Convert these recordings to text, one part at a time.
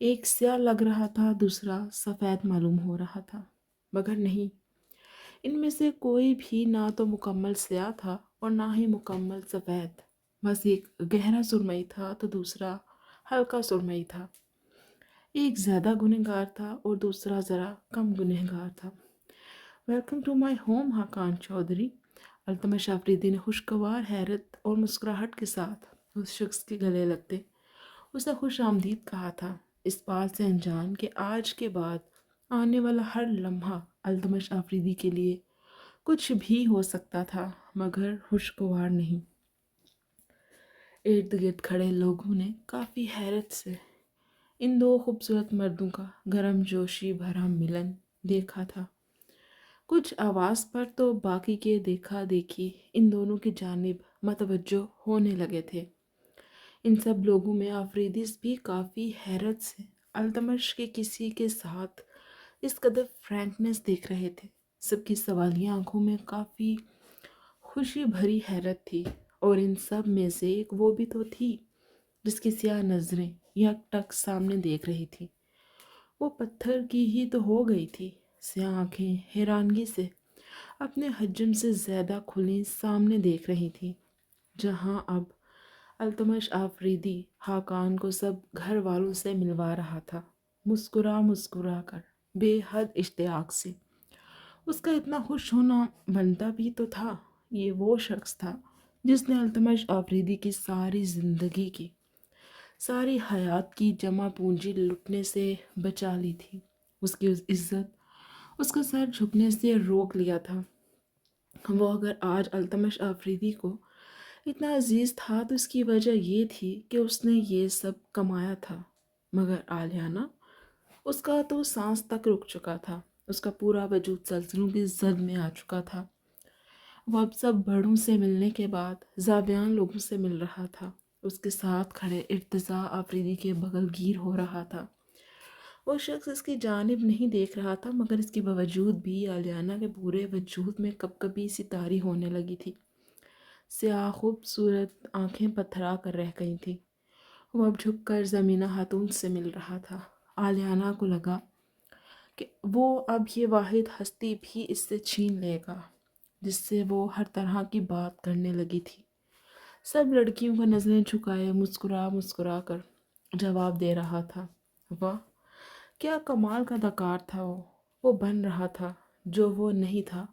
ایک سیاہ لگ رہا تھا، دوسرا سفید معلوم ہو رہا تھا، مگر نہیں، ان میں سے کوئی بھی نہ تو مکمل سیاہ تھا اور نہ ہی مکمل سفید، بس ایک گہرا سرمئی تھا تو دوسرا ہلکا سرمئی تھا، ایک زیادہ گنہگار تھا اور دوسرا ذرا کم گنہگار تھا۔ Welcome to my home Haqqan Chaudhry, Altamash Afridi نے خوشگوار حیرت اور مسکراہٹ کے ساتھ اس شخص کے گلے لگتے اسے خوش آمدید کہا تھا، اس بات سے انجان کہ آج کے بعد آنے والا ہر لمحہ التمش آفریدی کے لیے کچھ بھی ہو سکتا تھا مگر خوشگوار نہیں۔ ارد گرد کھڑے لوگوں نے کافی حیرت سے ان دو خوبصورت مردوں کا گرم جوشی بھرا ملن دیکھا تھا۔ کچھ آواز پر تو باقی کے دیکھا دیکھی ان دونوں کی جانب متوجہ ہونے لگے تھے۔ ان سب لوگوں میں آفریدیز بھی کافی حیرت سے التمش کے کسی کے ساتھ اس قدر فرینکنس دیکھ رہے تھے۔ سب کی سوالیہ آنکھوں میں کافی خوشی بھری حیرت تھی، اور ان سب میں سے ایک وہ بھی تو تھی جس کی سیاہ نظریں یک ٹک سامنے دیکھ رہی تھی۔ وہ پتھر کی ہی تو ہو گئی تھی، سیاہ آنکھیں حیرانگی سے اپنے حجم سے زیادہ کھلی سامنے دیکھ رہی تھی، جہاں اب التمش آفریدی حاکان کو سب گھر والوں سے ملوا رہا تھا، مسکرا مسکرا کر، بے حد اشتیاق سے۔ اس کا اتنا خوش ہونا بنتا بھی تو تھا، یہ وہ شخص تھا جس نے التمش آفریدی کی ساری زندگی کی، ساری حیات کی جمع پونجی لٹنے سے بچا لی تھی، اس کی عزت اس کا سر جھکنے سے روک لیا تھا۔ وہ اگر آج التمش آفریدی کو اتنا عزیز تھا تو اس کی وجہ یہ تھی کہ اس نے یہ سب کمایا تھا، مگر آلیانا، اس کا تو سانس تک رک چکا تھا، اس کا پورا وجود زلزلوں کی زد میں آ چکا تھا۔ وہ اب سب بڑوں سے ملنے کے بعد زابیان لوگوں سے مل رہا تھا، اس کے ساتھ کھڑے ارتضا آفریدی کے بغل گیر ہو رہا تھا۔ وہ شخص اس کی جانب نہیں دیکھ رہا تھا، مگر اس کے باوجود بھی آلیانا کے پورے وجود میں کپکپی سی طاری ہونے لگی تھی، سیاہ خوبصورت آنکھیں پتھرا کر رہ گئی تھیں۔ وہ اب جھک کر زمینہ خاتون سے مل رہا تھا۔ آلیانا کو لگا کہ وہ اب یہ واحد ہستی بھی اس سے چھین لے گا جس سے وہ ہر طرح کی بات کرنے لگی تھی۔ سب لڑکیوں کو نظریں جھکائے مسکرا مسکرا کر جواب دے رہا تھا۔ واہ، کیا کمال کا اداکار تھا وہ بن رہا تھا جو وہ نہیں تھا،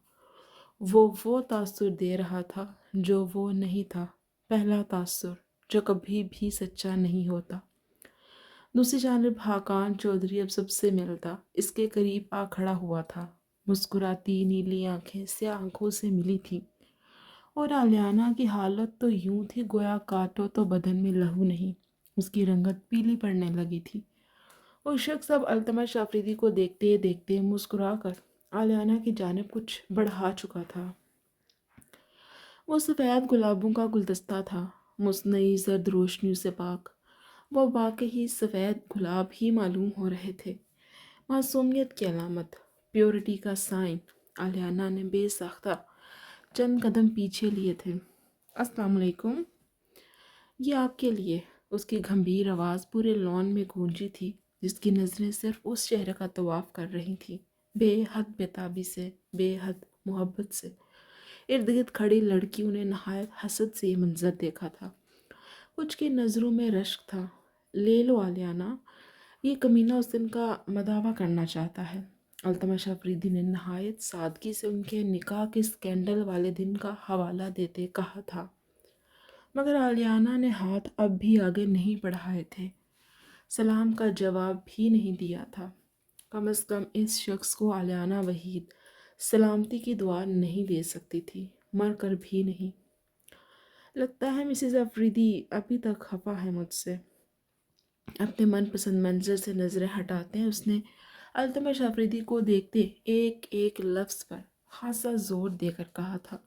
وہ تاثر دے رہا تھا جو وہ نہیں تھا، پہلا تاثر جو کبھی بھی سچا نہیں ہوتا۔ دوسری جانب حاکان چودھری اب سب سے ملتا اس کے قریب آ کھڑا ہوا تھا، مسکراتی نیلی آنکھیں سیاہ آنکھوں سے ملی تھیں، اور آلیانا کی حالت تو یوں تھی گویا کاٹو تو بدن میں لہو نہیں، اس کی رنگت پیلی پڑنے لگی تھی۔ وہ شخص اب التمش آفریدی کو دیکھتے دیکھتے مسکرا کر آلیانا کی جانب کچھ بڑھا چکا تھا۔ وہ سفید گلابوں کا گلدستہ تھا، مصنوعی زرد روشنیوں سے پاک، وہ واقعی سفید گلاب ہی معلوم ہو رہے تھے، معصومیت کی علامت، پیورٹی کا سائن۔ آلیانا نے بے ساختہ چند قدم پیچھے لیے تھے۔ السلام علیکم، یہ آپ کے لیے، اس کی گھمبیر آواز پورے لان میں گونجی تھی، جس کی نظریں صرف اس چہرے کا طواف کر رہی تھیں، بے حد بیتابی سے، بے حد محبت سے۔ ارد گرد کھڑی لڑکیوں نے نہایت حسد سے یہ منظر دیکھا تھا، کچھ کی نظروں میں رشک تھا۔ لے لو آلیانا، یہ کمینہ اس دن کا مداوع کرنا چاہتا ہے، التمش آفریدی نے نہایت سادگی سے ان کے نکاح کے اسکینڈل والے دن کا حوالہ دیتے کہا تھا، مگر آلیانا نے ہاتھ اب بھی آگے نہیں بڑھائے تھے، سلام کا جواب بھی نہیں دیا تھا۔ کم از کم اس شخص کو آلیانا وحید سلامتی کی دعا نہیں دے سکتی تھی، مر کر بھی نہیں۔ لگتا ہے مسز آفریدی ابھی تک خفا ہے مجھ سے۔ اپنے من پسند منظر سے نظریں ہٹاتے ہیں اس نے التمش آفریدی کو دیکھتے ایک ایک لفظ پر خاصا زور دے کر کہا تھا۔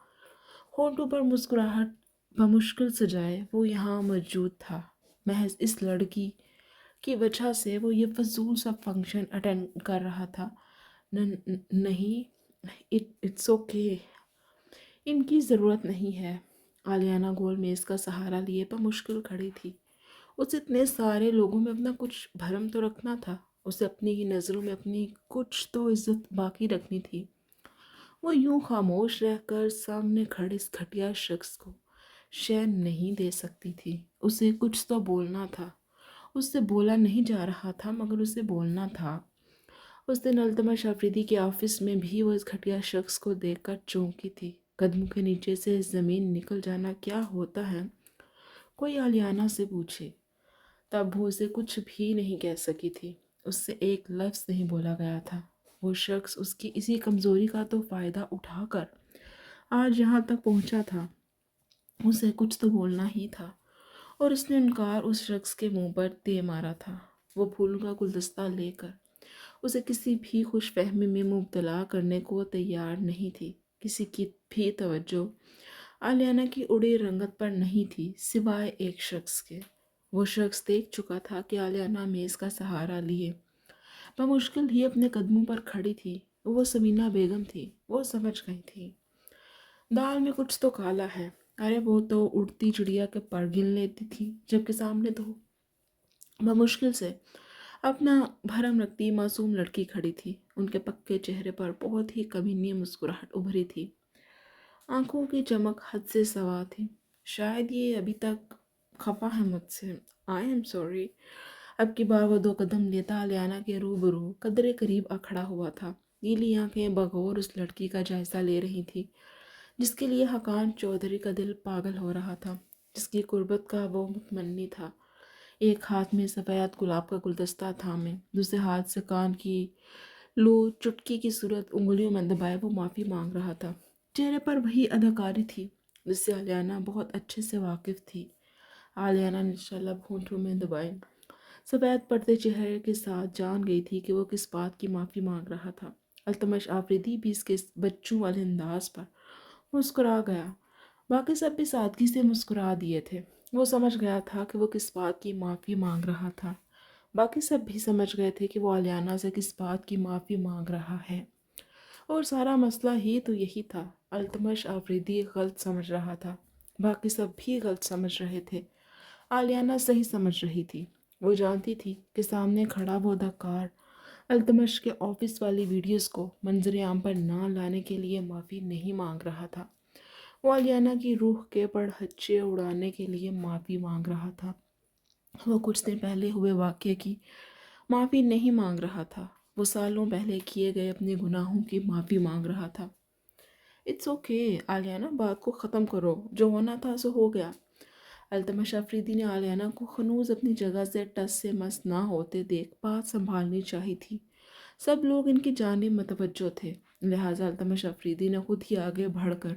ہونٹوں پر مسکراہٹ بمشکل سجائے وہ یہاں موجود تھا، محض اس لڑکی کی وجہ سے وہ یہ فضول سا فنکشن اٹینڈ کر رہا تھا۔ نہیں، اٹس اوکے، ان کی ضرورت نہیں ہے۔ آلیانا گول میز کا سہارا لیے بمشکل کھڑی تھی، اسے اتنے سارے لوگوں میں اپنا کچھ بھرم تو رکھنا تھا، اسے اپنی ہی نظروں میں اپنی کچھ تو عزت باقی رکھنی تھی۔ وہ یوں خاموش رہ کر سامنے کھڑے اس گھٹیا شخص کو شین نہیں دے سکتی تھی۔ اسے کچھ تو بولنا تھا، اس سے بولا نہیں جا رہا تھا مگر اسے بولنا تھا۔ اس دن التمش آفریدی کے آفس میں بھی وہ اس گھٹیا شخص کو دیکھ کر چونکی تھی۔ قدموں کے نیچے سے زمین نکل جانا کیا ہوتا ہے، کوئی آلیانہ سے پوچھے، تب وہ اسے کچھ بھی نہیں کہہ سکی تھی۔ اس سے ایک لفظ نہیں بولا گیا تھا۔ وہ شخص اس کی اسی کمزوری کا تو فائدہ اٹھا کر آج یہاں تک پہنچا تھا۔ اسے کچھ تو بولنا ہی تھا، اور اس نے انکار اس شخص کے منہ پر دے مارا تھا۔ وہ پھولوں کا گلدستہ لے کر اسے کسی بھی خوش فہمی میں مبتلا کرنے کو تیار نہیں تھی۔ کسی کی بھی توجہ آلیانہ کی اڑی رنگت پر نہیں تھی سوائے ایک شخص کے۔ وہ شخص دیکھ چکا تھا کہ آلیانہ میز کا سہارا لیے بمشکل ہی اپنے قدموں پر کھڑی تھی۔ وہ سمینہ بیگم تھی، وہ سمجھ گئی تھی۔ دال میں کچھ تو کالا ہے۔ ارے وہ تو اڑتی چڑیا کے پر گن لیتی تھی، جبکہ سامنے تو بمشکل سے اپنا بھرم رکھتی معصوم لڑکی کھڑی تھی۔ ان کے پکے چہرے پر بہت ہی کمینی مسکراہٹ ابھری تھی، آنکھوں کی چمک حد سے سوا تھی۔ شاید یہ ابھی تک خفا ہے مجھ سے، آئی ایم سوری۔ اب کی بار وہ دو قدم لیتا آلیانہ کے روبرو قدرے قریب کھڑا ہوا تھا۔ نیلی آنکھیں بغور اس لڑکی کا جائزہ لے رہی تھی جس کے لیے حقان چودھری کا دل پاگل ہو رہا تھا، جس کی قربت کا وہ متمنی تھا۔ ایک ہاتھ میں سفید گلاب کا گلدستہ تھامے، دوسرے ہاتھ سے کان کی لو چٹکی کی صورت انگلیوں میں دبائے وہ معافی مانگ رہا تھا۔ چہرے پر وہی اداکاری تھی جس سے آلیانہ بہت اچھے سے واقف تھی۔ آلیانہ نے انشاءاللہ ہونٹوں میں دبائے سفید پڑتے چہرے کے ساتھ جان گئی تھی کہ وہ کس بات کی معافی مانگ رہا تھا۔ التمش آفریدی بھی اس کے بچوں والے انداز پر مسکرا گیا۔ باقی سب بھی سادگی سے مسکرا دیے تھے۔ وہ سمجھ گیا تھا کہ وہ کس بات کی معافی مانگ رہا تھا۔ باقی سب بھی سمجھ گئے تھے کہ وہ آلیانہ سے کس بات کی معافی مانگ رہا ہے، اور سارا مسئلہ ہی تو یہی تھا۔ التمش آفریدی غلط سمجھ رہا تھا، باقی سب بھی غلط سمجھ رہے تھے۔ آلیانہ صحیح سمجھ رہی تھی۔ وہ جانتی تھی کہ سامنے کھڑا وہ اداکار التمش کے آفس والی ویڈیوز کو منظر عام پر نہ لانے کے لیے معافی نہیں مانگ رہا تھا، وہ آلیانہ کی روح کے پڑھچے اڑانے کے لیے معافی مانگ رہا تھا۔ وہ کچھ دن پہلے ہوئے واقعے کی معافی نہیں مانگ رہا تھا، وہ سالوں پہلے کیے گئے اپنے گناہوں کی معافی مانگ رہا تھا۔ اٹس اوکے آلیانہ، بات کو ختم کرو، جو ہونا تھا سو ہو گیا۔ التمش آفریدی نے آلیانہ کو خنوز اپنی جگہ سے ٹس سے مس نہ ہوتے دیکھ بات سنبھالنی چاہی تھی۔ سب لوگ ان کی جانب متوجہ تھے، لہٰذا التمش آفریدی نے خود ہی آگے بڑھ کر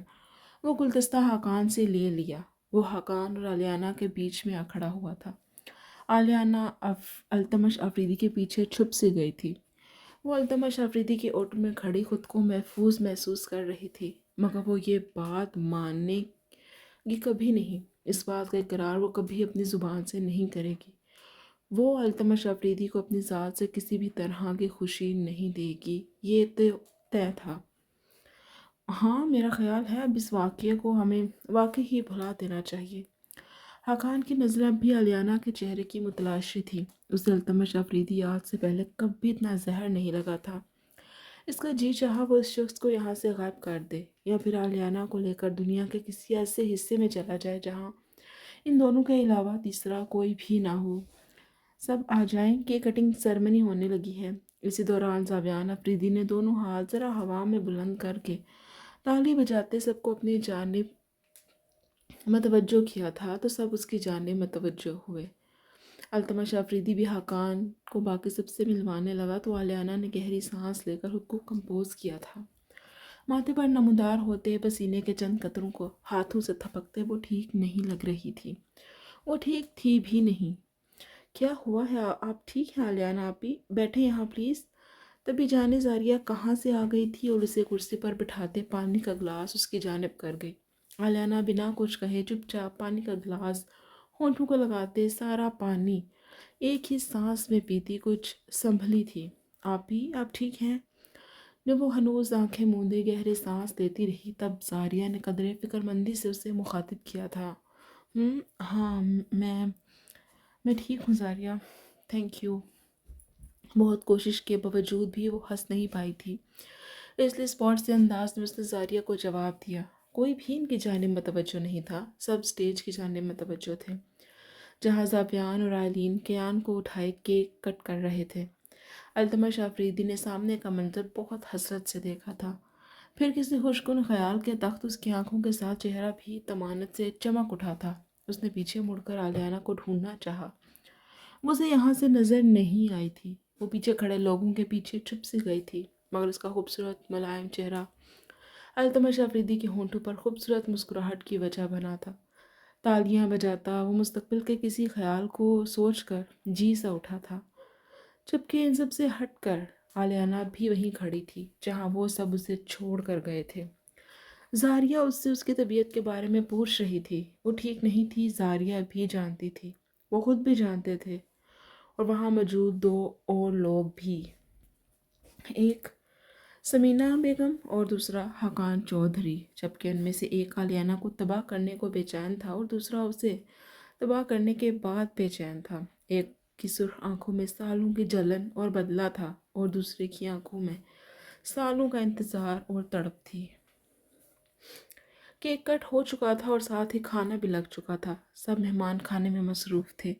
وہ گلدستہ حقان سے لے لیا۔ وہ حقان اور آلیانہ کے بیچ میں کھڑا ہوا تھا۔ آلیانہ التمش آفریدی کے پیچھے چھپ سی گئی تھی۔ وہ التمش آفریدی کے اوٹ میں کھڑی خود کو محفوظ محسوس کر رہی تھی، مگر وہ یہ بات ماننے گی کبھی نہیں۔ اس بات کا اقرار وہ کبھی اپنی زبان سے نہیں کرے گی۔ وہ التمش آفریدی کو اپنی ذات سے کسی بھی طرح کی خوشی نہیں دے گی، یہ طے تھا۔ ہاں میرا خیال ہے اب اس واقعے کو ہمیں واقعی ہی بھلا دینا چاہیے۔ حقان کی نظر اب بھی آلیانہ کے چہرے کی متلاشی تھی۔ اسے التمش آفریدی آج سے پہلے کبھی اتنا زہر نہیں لگا تھا۔ اس کا جی چاہا وہ اس شخص کو یہاں سے غائب کر دے، یا پھر آلیانہ کو لے کر دنیا کے کسی ایسے حصے میں چلا جائے جہاں ان دونوں کے علاوہ تیسرا کوئی بھی نہ ہو۔ سب آ جائیں، کیک کٹنگ سرمنی ہونے لگی ہے۔ اسی دوران زاویان آفریدی نے دونوں ہاتھ ذرا ہوا میں بلند کر کے تالی بجاتے سب کو اپنی جانب متوجہ کیا تھا، تو سب اس کی جانب متوجہ ہوئے۔ التمش آفریدی بھی حقان کو باقی سب سے ملوانے لگا تو آلیانہ نے گہری سانس لے کر خود کو کمپوز کیا تھا۔ ماتھے پر نمودار ہوتے پسینے کے چند قطروں کو ہاتھوں سے تھپکتے وہ ٹھیک نہیں لگ رہی تھی۔ وہ ٹھیک تھی بھی نہیں۔ کیا ہوا ہے، آپ ٹھیک ہیں آلیانہ آپی؟ بیٹھیں یہاں پلیز۔ تبھی جانے زاریہ کہاں سے آ گئی تھی اور اسے کرسی پر بٹھاتے پانی کا گلاس اس کی جانب کر گئی۔ آلیانہ بنا کچھ کہے چپ چاپ پانی کا گلاس ہونٹوں کو لگاتے سارا پانی ایک ہی سانس میں پیتی کچھ سنبھلی تھی۔ آپی آپ ٹھیک ہیں؟ جب وہ ہنوز آنکھیں موندے گہرے سانس لیتی رہی تب زاریہ نے قدرے فکر مندی سے اسے مخاطب کیا تھا۔ ہاں میں ٹھیک ہوں زاریہ، تھینک یو۔ بہت کوشش کے باوجود بھی وہ ہنس نہیں پائی تھی، اس لیے اسپاٹ سے انداز میں اس نے زاریہ کو جواب دیا۔ کوئی بھی ان کی جانب متوجہ نہیں تھا، سب سٹیج کی جانب متوجہ تھے، جہاں زاپیان اور آئلین کیان کو اٹھائے کیک کٹ کر رہے تھے۔ التمش آفریدی نے سامنے کا منظر بہت حسرت سے دیکھا تھا، پھر کسی خوشکن خیال کے تخت اس کی آنکھوں کے ساتھ چہرہ بھی طمانت سے چمک اٹھا تھا۔ اس نے پیچھے مڑ کر آلیانہ کو ڈھونڈنا چاہا، اسے یہاں سے نظر نہیں آئی تھی۔ وہ پیچھے کھڑے لوگوں کے پیچھے چھپ سی گئی تھی، مگر اس کا خوبصورت ملائم چہرہ التمش آفریدی کے ہونٹوں پر خوبصورت مسکراہٹ کی وجہ بنا تھا۔ تالیاں بجاتا وہ مستقبل کے کسی خیال کو سوچ کر جی سا اٹھا تھا، جبکہ ان سب سے ہٹ کر آلیانہ بھی وہیں کھڑی تھی جہاں وہ سب اسے چھوڑ کر گئے تھے۔ زاریہ اس سے اس کی طبیعت کے بارے میں پوچھ رہی تھی۔ وہ ٹھیک نہیں تھی، زاریہ بھی جانتی تھی، وہ خود بھی جانتے تھے، اور وہاں موجود دو اور لوگ بھی، ایک سمینہ بیگم اور دوسرا حقان چودھری، جبکہ ان میں سے ایک آلیانہ کو تباہ کرنے کو بے چین تھا اور دوسرا اسے تباہ کرنے کے بعد بے چین تھا۔ ایک کی سرخ آنکھوں میں سالوں کی جلن اور بدلہ تھا، اور دوسرے کی آنکھوں میں سالوں کا انتظار اور تڑپ تھی۔ کیک کٹ ہو چکا تھا اور ساتھ ہی کھانا بھی لگ چکا تھا۔ سب مہمان کھانے میں مصروف تھے،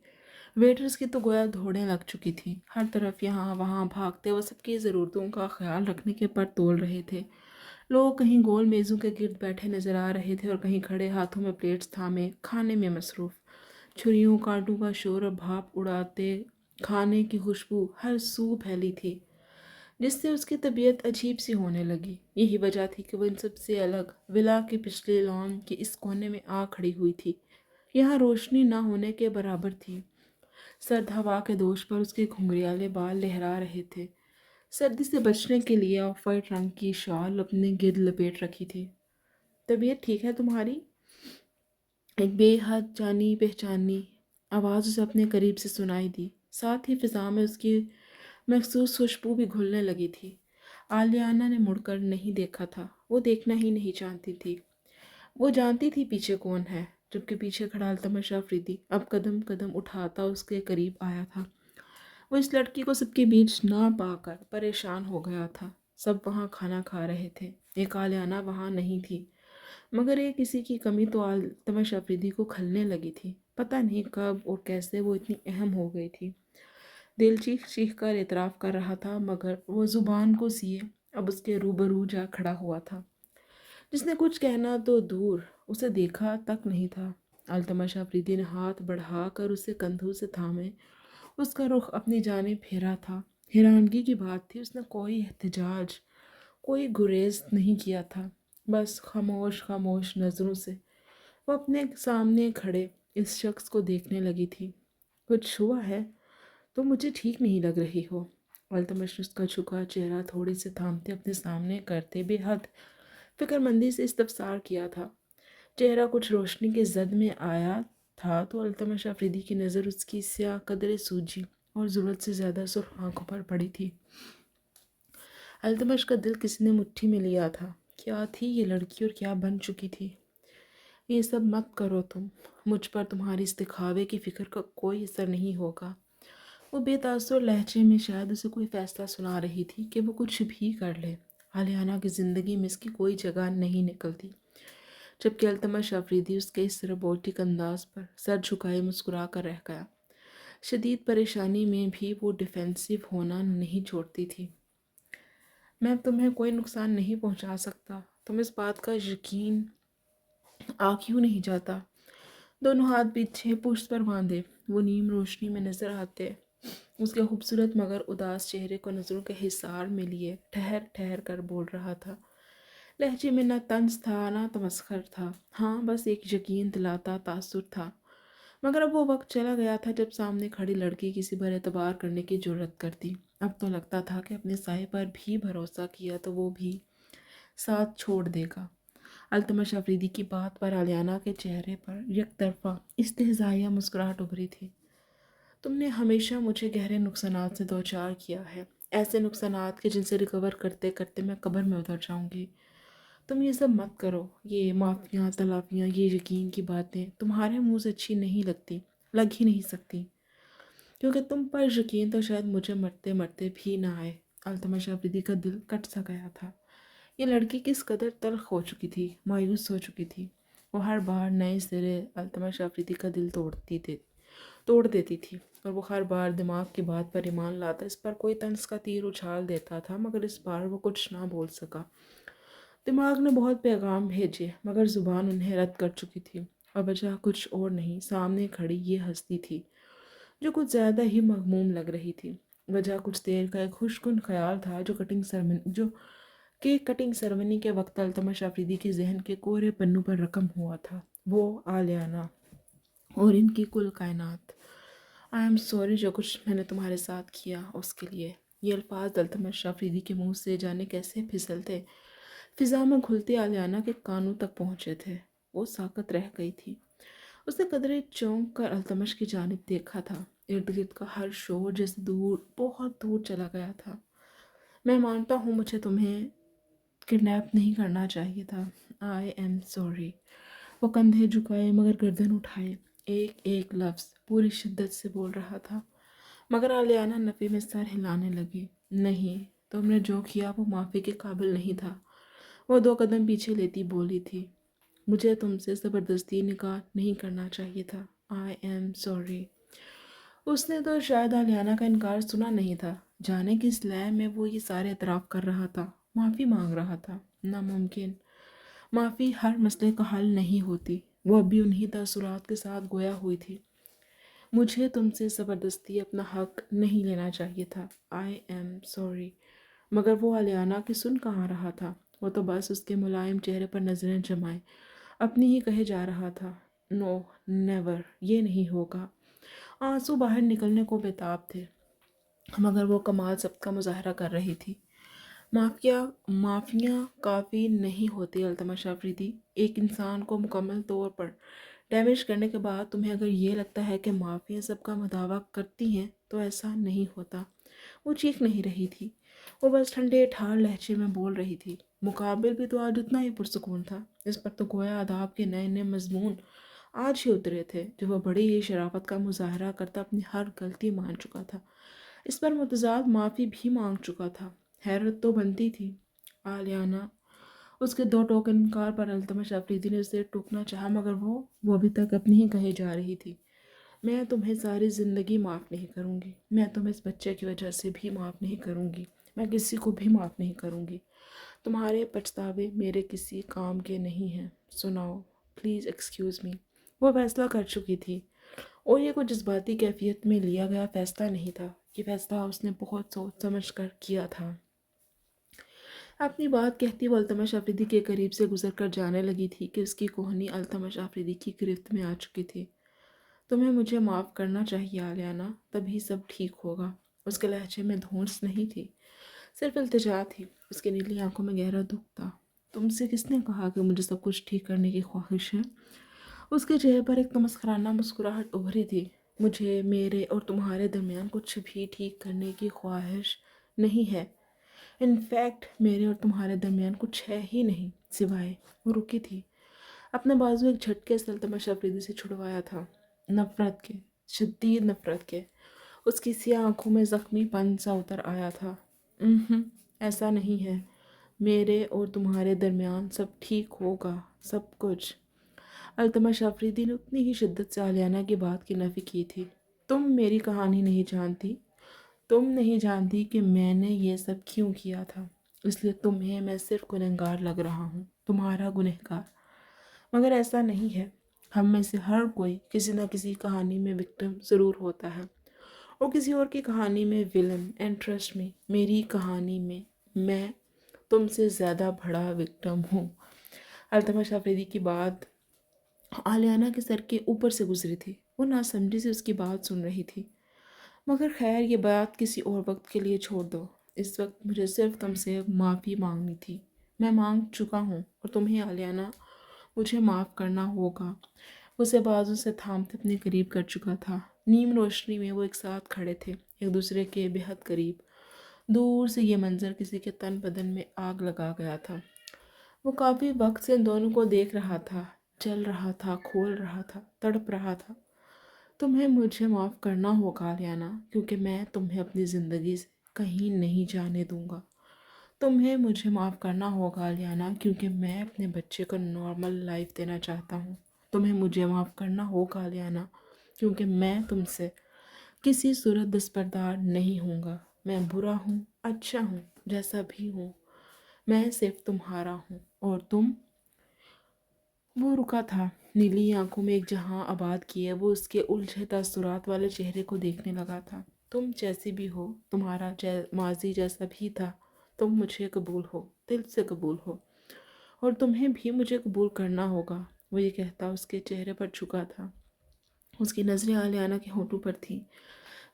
ویٹرز کی تو گویا دوڑیں لگ چکی تھیں، ہر طرف یہاں وہاں بھاگتے وہ سب کی ضرورتوں کا خیال رکھنے کے پر تول رہے تھے۔ لوگ کہیں گول میزوں کے گرد بیٹھے نظر آ رہے تھے اور کہیں کھڑے ہاتھوں میں پلیٹس تھامے کھانے میں مصروف۔ چھریوں کانٹوں کا شور اور بھاپ اڑاتے کھانے کی خوشبو ہر سو پھیلی تھی، جس سے اس کی طبیعت عجیب سی ہونے لگی۔ یہی وجہ تھی کہ وہ ان سب سے الگ ولا کے پچھلے لان کے اس کونے میں آ کھڑی ہوئی تھی۔ یہاں روشنی نہ ہونے کے برابر تھی، سرد ہوا کے دوش پر اس کے گھنگریالے بال لہرا رہے تھے۔ سردی سے بچنے کے لیے آف وائٹ رنگ کی شال اپنے گرد لپیٹ رکھی تھی۔ طبیعت ٹھیک ہے تمہاری؟ ایک بے حد جانی پہچانی آواز اسے اپنے قریب سے سنائی دی، ساتھ ہی فضا میں اس کی مخصوص خوشبو بھی گھلنے لگی تھی۔ آلیانہ نے مڑ کر نہیں دیکھا تھا، وہ دیکھنا ہی نہیں چاہتی تھی۔ وہ جانتی تھی پیچھے کون ہے، جبکہ پیچھے کھڑا التمش آفریدی اب قدم قدم اٹھاتا اس کے قریب آیا تھا۔ وہ اس لڑکی کو سب کے بیچ نہ پا کر پریشان ہو گیا تھا۔ سب وہاں کھانا کھا رہے تھے، ایک آلیانہ وہاں نہیں تھی، مگر ایک کسی کی کمی تو التمش آفریدی کو کھلنے لگی تھی۔ پتہ نہیں کب اور کیسے وہ اتنی اہم ہو گئی تھی۔ دل چیخ چیخ کر اعتراف کر رہا تھا، مگر وہ زبان کو سیے اب اس کے روبرو جا کھڑا ہوا تھا، جس نے کچھ کہنا تو دور اسے دیکھا تک نہیں تھا۔ التمش آفریدی نے ہاتھ بڑھا کر اسے کندھوں سے تھامے اس کا رخ اپنی جانب پھیرا تھا۔ حیرانگی کی بات تھی، اس نے کوئی احتجاج، کوئی گریز نہیں کیا تھا، بس خاموش خاموش نظروں سے وہ اپنے سامنے کھڑے اس شخص کو دیکھنے لگی تھی۔ کچھ ہوا ہے؟ تم مجھے ٹھیک نہیں لگ رہی ہو۔ التمش نے اس کا جھکا چہرہ تھوڑی سے تھامتے اپنے سامنے کرتے بے حد فکر مندی سے استفسار کیا تھا۔ چہرہ کچھ روشنی کے زد میں آیا تھا تو التمش آفریدی کی نظر اس کی سیاہ قدرے سوجی اور ضرورت سے زیادہ سرخ آنکھوں پر پڑی تھی۔ التمش کا دل کسی نے مٹھی میں لیا تھا۔ کیا تھی یہ لڑکی اور کیا بن چکی تھی؟ یہ سب مت کرو تم، مجھ پر تمہاری اس دکھاوے کی فکر کا کوئی اثر نہیں ہوگا۔ وہ بے تاثر لہجے میں شاید اسے کوئی فیصلہ سنا رہی تھی کہ وہ کچھ بھی کر لے، آلیانہ کی زندگی میں اس کی کوئی جگہ نہیں نکلتی، جبکہ التمش آفریدی اس کے اس روبوٹک انداز پر سر جھکائے مسکرا کر رہ گیا۔ شدید پریشانی میں بھی وہ ڈیفینسو ہونا نہیں چھوڑتی تھی۔ میں تمہیں کوئی نقصان نہیں پہنچا سکتا، تم اس بات کا یقین آ کیوں نہیں جاتا؟ دونوں ہاتھ پیچھے پشت پر باندھے وہ نیم روشنی میں نظر آتے اس کے خوبصورت مگر اداس چہرے کو نظروں کے حصار میں لیے ٹھہر ٹھہر کر بول رہا تھا۔ لہجے میں نہ طنز تھا نہ تمسخر تھا، ہاں بس ایک یقین دلاتا تاثر تھا۔ مگر اب وہ وقت چلا گیا تھا جب سامنے کھڑی لڑکی کسی پر اعتبار کرنے کی جرت کرتی۔ اب تو لگتا تھا کہ اپنے سائے پر بھی بھروسہ کیا تو وہ بھی ساتھ چھوڑ دے گا۔ التمش آفریدی کی بات پر آلیانہ کے چہرے پر یک طرفہ استہزائیہ مسکراہٹ ابھری تھی۔ تم نے ہمیشہ مجھے گہرے نقصانات سے دوچار کیا ہے، ایسے نقصانات کے جن سے ریکور کرتے کرتے میں قبر میں اتر جاؤں گی۔ تم یہ سب مت کرو، یہ معافیاں تلافیاں، یہ یقین کی باتیں تمہارے منہ سے اچھی نہیں لگتی، لگ ہی نہیں سکتی۔ کیونکہ تم پر یقین تو شاید مجھے مرتے مرتے بھی نہ آئے۔ التمش آفریدی کا دل کٹ سا گیا تھا۔ یہ لڑکی کس قدر تلخ ہو چکی تھی، مایوس ہو چکی تھی۔ وہ ہر بار نئے سرے التمش آفریدی کا دل توڑ دیتی تھی، اور وہ ہر بار دماغ کی بات پر ایمان لاتا اس پر کوئی طنز کا تیر اچھال دیتا تھا، مگر اس بار وہ کچھ نہ بول سکا۔ دماغ نے بہت پیغام بھیجے، مگر زبان انہیں رد کر چکی تھی، اور وجہ کچھ اور نہیں، سامنے کھڑی یہ ہستی تھی جو کچھ زیادہ ہی مغموم لگ رہی تھی۔ وجہ کچھ دیر کا ایک خوشگن خیال تھا جو کٹنگ سرمنی کے وقت التمش آفریدی کے ذہن کے کوہرے پنوں پر رقم ہوا تھا۔ وہ، آلیانا اور ان کی کل کائنات۔ آئی ایم سوری جو کچھ میں نے تمہارے ساتھ کیا اس کے لیے۔ یہ الفاظ التمش آفریدی کے منہ سے جانے کیسے پھسلتے فضا میں گھلتے آلیانا کے کانوں تک پہنچے تھے۔ وہ ساکت رہ گئی تھی۔ اس نے قدرے چونک کر التمش کی جانب دیکھا تھا۔ ارد گرد کا ہر شور جیسے دور، بہت دور چلا گیا تھا۔ میں مانتا ہوں مجھے تمہیں کڈنیپ نہیں کرنا چاہیے تھا۔ I am sorry. وہ کندھے جھکائے مگر گردن اٹھائے، ایک ایک لفظ پوری شدت سے بول رہا تھا، مگر آلیانا نفی میں سر ہلانے لگی۔ نہیں، تم نے جو کیا وہ معافی کے قابل نہیں تھا۔ وہ 2 قدم پیچھے لیتی بولی تھی، مجھے تم سے زبردستی نکاح نہیں کرنا چاہیے تھا۔ I am sorry. اس نے تو شاید آلیانا کا انکار سنا نہیں تھا، جانے کس لئے میں وہ یہ سارے اعتراف کر رہا تھا، معافی مانگ رہا تھا۔ ناممکن۔ معافی ہر مسئلے کا حل نہیں ہوتی۔ وہ اب بھی انہی تاثرات کے ساتھ گویا ہوئی تھی۔ مجھے تم سے زبردستی اپنا حق نہیں لینا چاہیے تھا۔ I am sorry. مگر وہ آلیانا کی سن کہاں رہا تھا۔ وہ تو بس اس کے ملائم چہرے پر نظریں جمائے اپنی ہی کہے جا رہا تھا، نو، نیور، یہ نہیں ہوگا۔ آنسو باہر نکلنے کو بےتاب تھے، مگر وہ کمال ضبط کا مظاہرہ کر رہی تھی۔ معافیاں کافی نہیں ہوتی التمش آفریدی۔ ایک انسان کو مکمل طور پر ڈیمیج کرنے کے بعد تمہیں اگر یہ لگتا ہے کہ معافیاں سب کا مداوع کرتی ہیں تو ایسا نہیں ہوتا۔ وہ چیخ نہیں رہی تھی، وہ بس ٹھنڈے ٹھار لہجے میں بول رہی تھی۔ مقابل بھی تو آج اتنا ہی پرسکون تھا۔ اس پر تو گویا آداب کے نئے نئے مضمون آج ہی اترے تھے، جو وہ بڑی ہی شرافت کا مظاہرہ کرتا اپنی ہر غلطی مان چکا تھا، اس پر متضاد معافی بھی مانگ چکا تھا۔ حیرت تو بنتی تھی۔ آلیانا، اس کے 2 ٹوکن انکار پر التمش آفریدی نے اسے ٹوکنا چاہا، مگر وہ ابھی تک اپنی ہی کہے جا رہی تھی۔ میں تمہیں ساری زندگی معاف نہیں کروں گی۔ میں تمہیں اس بچے کی وجہ سے بھی معاف نہیں کروں گی۔ میں کسی کو بھی معاف نہیں کروں گی۔ تمہارے پچھتاوے میرے کسی کام کے نہیں ہیں۔ سناؤ، پلیز ایکسکیوز می۔ وہ فیصلہ کر چکی تھی، اور یہ کوئی جذباتی کیفیت میں لیا گیا فیصلہ نہیں تھا۔ یہ فیصلہ اس نے بہت سوچ سمجھ کر کیا تھا۔ اپنی بات کہتی وہ التمش آفریدی کے قریب سے گزر کر جانے لگی تھی کہ اس کی کوہنی التمش آفریدی کی گرفت میں آ چکی تھی۔ تمہیں مجھے معاف کرنا چاہیے آلیانا، تبھی سب ٹھیک ہوگا۔ اس کے لہجے میں دھونس نہیں تھی، صرف التجا تھی۔ اس کی نیلی آنکھوں میں گہرا دکھ تھا۔ تم سے کس نے کہا کہ مجھے سب کچھ ٹھیک کرنے کی خواہش ہے؟ اس کے چہرے پر ایک تمسخرانہ مسکراہٹ ابھری تھی۔ مجھے میرے اور تمہارے درمیان کچھ بھی ٹھیک کرنے کی خواہش نہیں ہے۔ انفیکٹ میرے اور تمہارے درمیان کچھ ہے ہی نہیں، سوائے… وہ رکی تھی، اپنے بازو ایک جھٹکے سے التمش آفریدی سے چھڑوایا تھا، نفرت کے، شدید نفرت کے۔ اس کی سیاہ آنکھوں میں زخمی پن سا اتر آیا تھا۔ ایسا نہیں ہے۔ میرے اور تمہارے درمیان سب ٹھیک ہوگا، سب کچھ۔ التمش آفریدی نے اتنی ہی شدت سے آلیانا کی بات کی نفی کی تھی۔ تم میری کہانی نہیں جانتی۔ تم نہیں جانتی کہ میں نے یہ سب کیوں کیا تھا، اس لیے تمہیں میں صرف گنہگار لگ رہا ہوں، تمہارا گنہگار۔ مگر ایسا نہیں ہے۔ ہم میں سے ہر کوئی کسی نہ کسی کہانی میں وکٹم ضرور ہوتا ہے، اور کسی اور کی کہانی میں ویلن۔ اینڈ ٹرسٹ می، میری کہانی میں تم سے زیادہ بڑا وکٹم ہوں۔ التمش آفریدی کی بات آلیانا کے سر کے اوپر سے گزری تھی۔ وہ ناسمجھی سے اس کی بات سن رہی تھی۔ مگر خیر، یہ بات کسی اور وقت کے لیے چھوڑ دو۔ اس وقت مجھے صرف تم سے معافی مانگنی تھی۔ میں مانگ چکا ہوں، اور تمہیں آلیانا مجھے معاف کرنا ہوگا۔ اسے بازو سے تھامتے اپنے قریب کر چکا تھا۔ نیم روشنی میں وہ ایک ساتھ کھڑے تھے، ایک دوسرے کے بے حد قریب۔ دور سے یہ منظر کسی کے تن بدن میں آگ لگا گیا تھا۔ وہ کافی وقت سے ان دونوں کو دیکھ رہا تھا، جل رہا تھا، کھول رہا تھا، تڑپ رہا تھا۔ تمہیں مجھے معاف کرنا ہوگا لیانا، کیونکہ میں تمہیں اپنی زندگی سے کہیں نہیں جانے دوں گا۔ تمہیں مجھے معاف کرنا ہوگا لیانا، کیونکہ میں اپنے بچے کو نارمل لائف دینا چاہتا ہوں۔ تمہیں مجھے معاف کرنا ہوگا لیانا، کیونکہ میں تم سے کسی صورت دستبردار نہیں ہوں گا۔ میں برا ہوں، اچھا ہوں، جیسا بھی ہوں، میں صرف تمہارا ہوں اور تم۔ وہ رکا تھا، نیلی آنکھوں میں ایک جہاں آباد کیے وہ اس کے الجھے تاثرات والے چہرے کو دیکھنے لگا تھا۔ تم جیسی بھی ہو، تمہارا ماضی جیسا بھی تھا، تم مجھے قبول ہو، دل سے قبول ہو، اور تمہیں بھی مجھے قبول کرنا ہوگا۔ وہ یہ کہتا اس کے چہرے پر جھکا تھا۔ اس کی نظریں آلیانا کے ہونٹوں پر تھیں،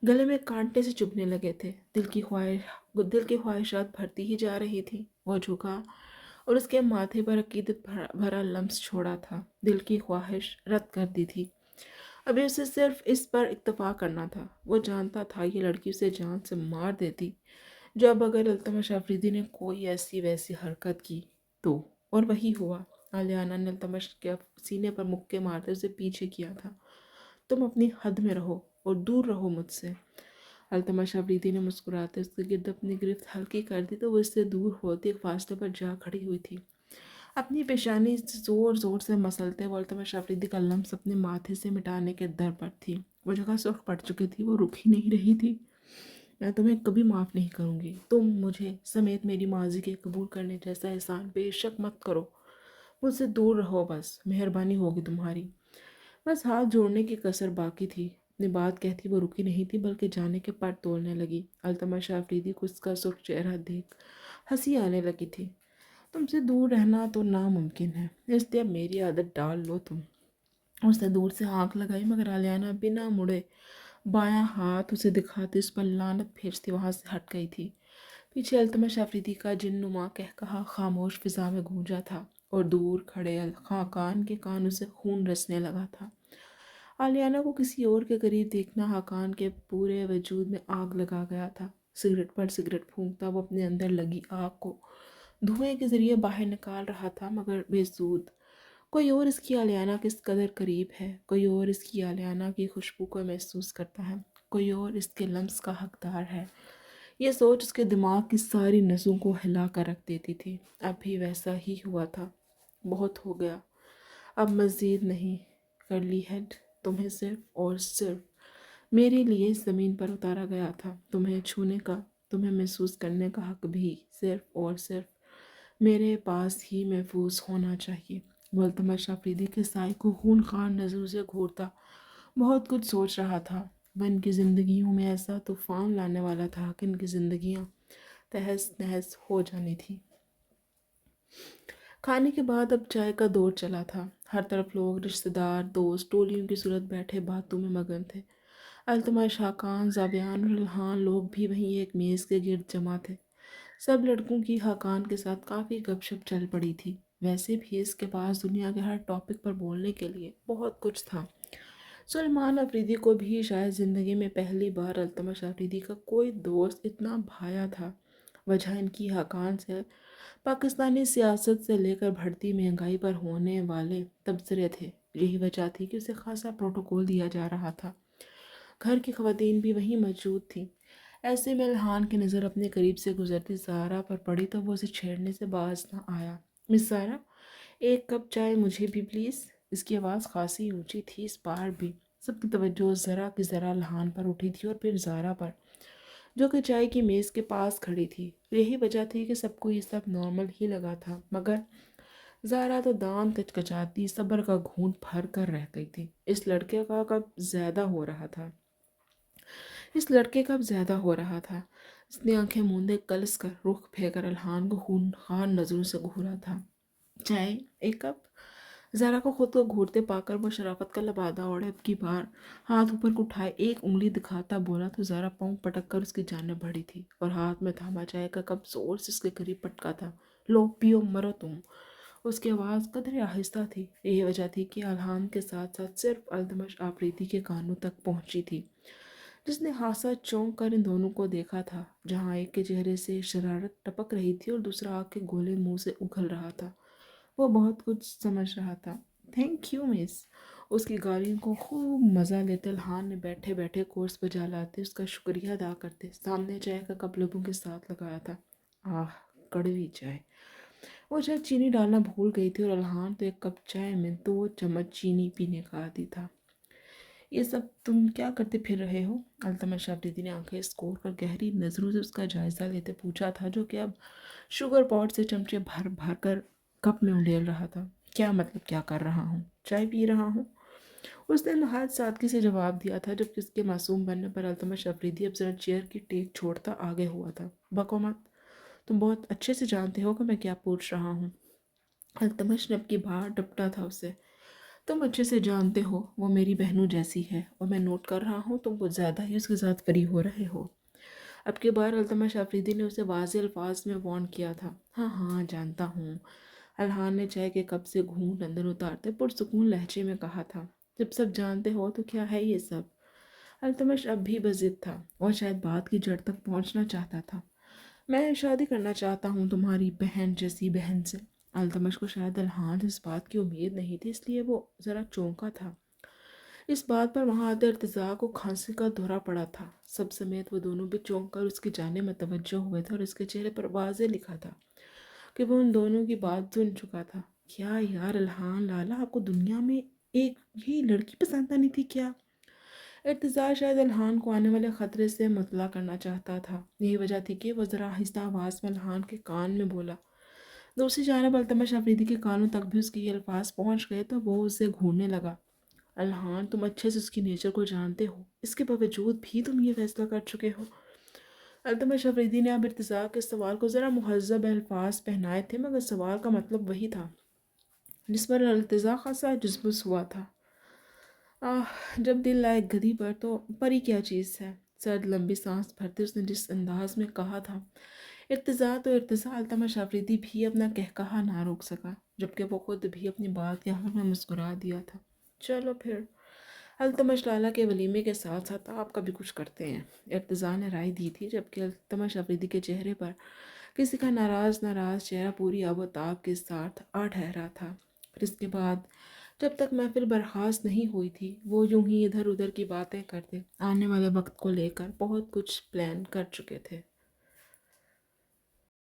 گلے میں کانٹے سے چبھنے لگے تھے۔ دل کی خواہشات بھرتی ہی جا رہی تھی۔ وہ جھکا اور اس کے ماتھے پر عقیدت بھرا لمس چھوڑا تھا۔ دل کی خواہش رد کر دی تھی، ابھی اسے صرف اس پر اکتفا کرنا تھا۔ وہ جانتا تھا یہ لڑکی اسے جان سے مار دیتی جو اب اگر التمش آفریدی نے کوئی ایسی ویسی حرکت کی تو، اور وہی ہوا۔ آلیانا نے التمش کے سینے پر مکے مارتے اسے پیچھے کیا تھا۔ تم اپنی حد میں رہو اور دور رہو مجھ سے۔ التمش آفریدی نے مسکراتے اس کے گرد اپنی گرفت ہلکی کر دی تو وہ اس سے دور ہوتی ایک فاصلے پر جا کھڑی ہوئی تھی۔ اپنی پیشانی زور زور سے مسلتے وہ التمش آفریدی کا لمس اپنے ماتھے سے مٹانے کے در پر تھی۔ وہ جگہ سرخ پڑ چکی تھی، وہ رک ہی نہیں رہی تھی۔ میں تمہیں کبھی معاف نہیں کروں گی۔ تم مجھے سمیت میری ماضی کے قبول کرنے جیسا احسان بے شک مت کرو۔ مجھ سے دور رہو، بس مہربانی ہوگی تمہاری۔ بس ہاتھ جوڑنے کی کسر باقی تھی۔ اپنی بات کہتی وہ رکی نہیں تھی بلکہ جانے کے پر تولنے لگی۔ التمش آفریدی کو اس کا سرخ چہرہ دیکھ ہنسی آنے لگی تھی۔ تم سے دور رہنا تو ناممکن ہے، اس لیے اب میری عادت ڈال لو تم۔ اس نے دور سے آنکھ لگائی مگر آلیانا بنا مڑے بایاں ہاتھ اسے دکھاتے اس پر لعنت بھیجتی وہاں سے ہٹ گئی تھی۔ پیچھے التمش آفریدی کا جن نما کہا خاموش فضا میں گونجا تھا اور دور کھڑے خاقان کے کانوں سے خون رسنے لگا تھا۔ آلیانا کو کسی اور کے قریب دیکھنا خاقان کے پورے وجود میں آگ لگا گیا تھا۔ سگریٹ پر سگریٹ پھونکتا وہ اپنے اندر لگی آگ کو دھوئیں کے ذریعے باہر نکال رہا تھا مگر بے سود۔ کوئی اور اس کی آلیانا کس قدر قریب ہے، کوئی اور اس کی آلیانا کی خوشبو کو محسوس کرتا ہے، کوئی اور اس کے لمس کا حقدار ہے۔ یہ سوچ اس کے دماغ کی ساری نسوں کو ہلا کر رکھ دیتی تھی۔ اب بھی ویسا ہی ہوا تھا۔ بہت ہو گیا، اب مزید نہیں۔ کرلی ہیڈ، تمہیں صرف اور صرف میرے لیے اس زمین پر اتارا گیا تھا۔ تمہیں چھونے کا، تمہیں محسوس کرنے کا حق بھی صرف اور صرف میرے پاس ہی محفوظ ہونا چاہیے۔ وہ التمش آفریدی کے سائے کو خونخوار نظروں سے گھورتا بہت کچھ سوچ رہا تھا۔ وہ ان کی زندگیوں میں ایسا طوفان لانے والا تھا کہ ان کی زندگیاں تہس نہس ہو جانی تھی۔ کھانے کے بعد اب چائے کا دور چلا تھا۔ ہر طرف لوگ، رشتہ دار، دوست، ٹولیوں کی صورت بیٹھے باتوں میں مگن تھے۔ التمش، حاقان، زابیان اور الہان لوگ بھی وہیں ایک میز کے گرد جمع تھے۔ سب لڑکوں کی حاقان کے ساتھ کافی گپ شپ چل پڑی تھی۔ ویسے بھی اس کے پاس دنیا کے ہر ٹاپک پر بولنے کے لیے بہت کچھ تھا۔ سلیمان آفریدی کو بھی شاید زندگی میں پہلی بار التمش آفریدی کا کوئی دوست اتنا بھایا تھا۔ وجہ ان کی حاقان سے پاکستانی سیاست سے لے کر بڑھتی مہنگائی پر ہونے والے تبصرے تھے۔ یہی وجہ تھی کہ اسے خاصا پروٹوکول دیا جا رہا تھا۔ گھر کی خواتین بھی وہیں موجود تھیں۔ ایسے میں الہان کی نظر اپنے قریب سے گزرتی زہرا پر پڑی تو وہ اسے چھیڑنے سے باز نہ آیا۔ مس زہرا، ایک کپ چائے مجھے بھی پلیز۔ اس کی آواز خاصی اونچی تھی اس بار بھی۔ سب کی توجہ ذرا کی ذرا الہان پر اٹھی تھی اور پھر زہرا پر، جو کہ چائے کی میز کے پاس کھڑی تھی۔ یہی وجہ تھی کہ سب کو یہ سب نارمل ہی لگا تھا مگر زہرا تو دانت کچکچاتی صبر کا گھونٹ بھر کر رہ گئی تھی۔ اس لڑکے کا کب زیادہ ہو رہا تھا۔ اس نے آنکھیں موندے کلس کر رخ پھیر کر الہان کو خونخوار نظروں سے گھورا تھا۔ چائے، ایک کپ؟ زہرا کو خود کو گھورتے پا کر وہ شرافت کا لبادہ اوڑھے اب کی بار ہاتھ اوپر کو اٹھائے ایک انگلی دکھاتا بولا تو زہرا پاؤں پٹک کر اس کی جانب بڑھی تھی اور ہاتھ میں تھاما چائے کا کپ زور سے اس کے قریب پٹکا تھا۔ لو پیو، مرو تم۔ اس کی آواز قدرے آہستہ تھی۔ یہی وجہ تھی کہ الہان کے ساتھ ساتھ صرف التمش آفریدی کے کانوں تک پہنچی تھی، جس نے خاصا چونک کر ان دونوں کو دیکھا تھا، جہاں ایک کے چہرے سے شرارت ٹپک رہی تھی اور دوسرا آگ کے گولے منہ سے اگل رہا تھا۔ وہ بہت کچھ سمجھ رہا تھا۔ تھینک یو مس۔ اس کی گالیوں کو خوب مزہ لیتے الحان نے بیٹھے بیٹھے کورس بجا لاتے اس کا شکریہ ادا کرتے۔ سامنے چائے کا کپ لبوں کے ساتھ لگایا تھا۔ آہ، کڑوی چائے! وہ شاید چینی ڈالنا بھول گئی تھی، اور الحان تو ایک کپ چائے میں 2 چمچ چینی پینے کا عادی تھا۔ یہ سب تم کیا کرتے پھر رہے ہو؟ التمش آفریدی نے آنکھیں اسکور کر گہری نظروں سے اس کا جائزہ لیتے پوچھا تھا، جو کہ اب شوگر پاٹ سے چمچے بھر بھر کر کپ میں انڈیل رہا تھا۔ کیا مطلب کیا کر رہا ہوں؟ چائے پی رہا ہوں۔ اس نے نہایت سادگی سے جواب دیا تھا، جبکہ اس کے معصوم بننے پر التمش آفریدی اب ذرا چیئر کی ٹیک چھوڑتا آگے ہوا تھا۔ بکو مت، تم بہت اچھے سے جانتے ہو کہ میں کیا پوچھ رہا ہوں۔ التمش نے اب کی بار ڈپٹا تھا اسے۔ تم اچھے سے جانتے ہو وہ میری بہنوں جیسی ہے، اور میں نوٹ کر رہا ہوں تم کچھ زیادہ ہی اس کے ساتھ فری ہو رہے ہو۔ اب کی بار التمش آفریدی نے اسے واضح الفاظ میں وارن کیا تھا۔ ہاں ہاں جانتا ہوں، الحان نے چائے کے کپ سے گھونٹ اندر اتارتے پرسکون لہجے میں کہا تھا۔ جب سب جانتے ہو تو کیا ہے یہ سب؟ التمش اب بھی بضد تھا اور شاید بات کی جڑ تک پہنچنا چاہتا تھا۔ میں شادی کرنا چاہتا ہوں تمہاری بہن جیسی بہن سے۔ التمش کو شاید الحان سے اس بات کی امید نہیں تھی، اس لیے وہ ذرا چونکا تھا۔ اس بات پر وہاں آتے ارتضیٰ کو کھانسی کا دورہ پڑا تھا۔ سب سمیت وہ دونوں بھی چونک کر اس کی جانب متوجہ ہوئے تھے، اور اس کے چہرے پر واضح لکھا تھا کہ وہ ان دونوں کی بات سن چکا تھا۔ کیا یار الحان لالا، آپ کو دنیا میں ایک ہی لڑکی پسند نہیں تھی کیا؟ ارتضیٰ شاید الحان کو آنے والے خطرے سے مطلع کرنا چاہتا تھا۔ یہی وجہ تھی کہ وہ ذرا آہستہ آواز میں الحان کے کان میں بولا۔ دوسری جانب التمش آفریدی کے کانوں تک بھی اس کے یہ الفاظ پہنچ گئے تو وہ اسے گھورنے لگا۔ الحان، تم اچھے سے اس کی نیچر کو جانتے ہو، اس کے باوجود بھی تم یہ فیصلہ کر چکے ہو۔ التمش آفریدی نے اب ارتضیٰ کے سوال کو ذرا مہذب الفاظ پہنائے تھے، مگر سوال کا مطلب وہی تھا جس پر ارتضیٰ خاصا جزبس ہوا تھا۔ جب دل لائے گدھی پر تو پری کیا چیز ہے؟ سرد لمبی سانس بھرتے اس نے جس انداز میں کہا تھا ارتضیٰ، تو ارتضیٰ التمش آفریدی بھی اپنا کہا نہ روک سکا، جبکہ وہ خود بھی اپنی بات کے حق میں مسکرا دیا تھا۔ چلو پھر التمش لالا کے ولیمے کے ساتھ ساتھ آپ کا بھی کچھ کرتے ہیں، ارتضیٰ نے رائے دی تھی، جبکہ التمش آفریدی کے چہرے پر کسی کا ناراض چہرہ پوری آب و تاب کے ساتھ آ ٹھہرا تھا۔ پھر اس کے بعد جب تک محفل برخاست نہیں ہوئی تھی، وہ یوں ہی ادھر ادھر کی باتیں کرتے آنے والے وقت کو لے کر بہت کچھ پلان کر چکے تھے۔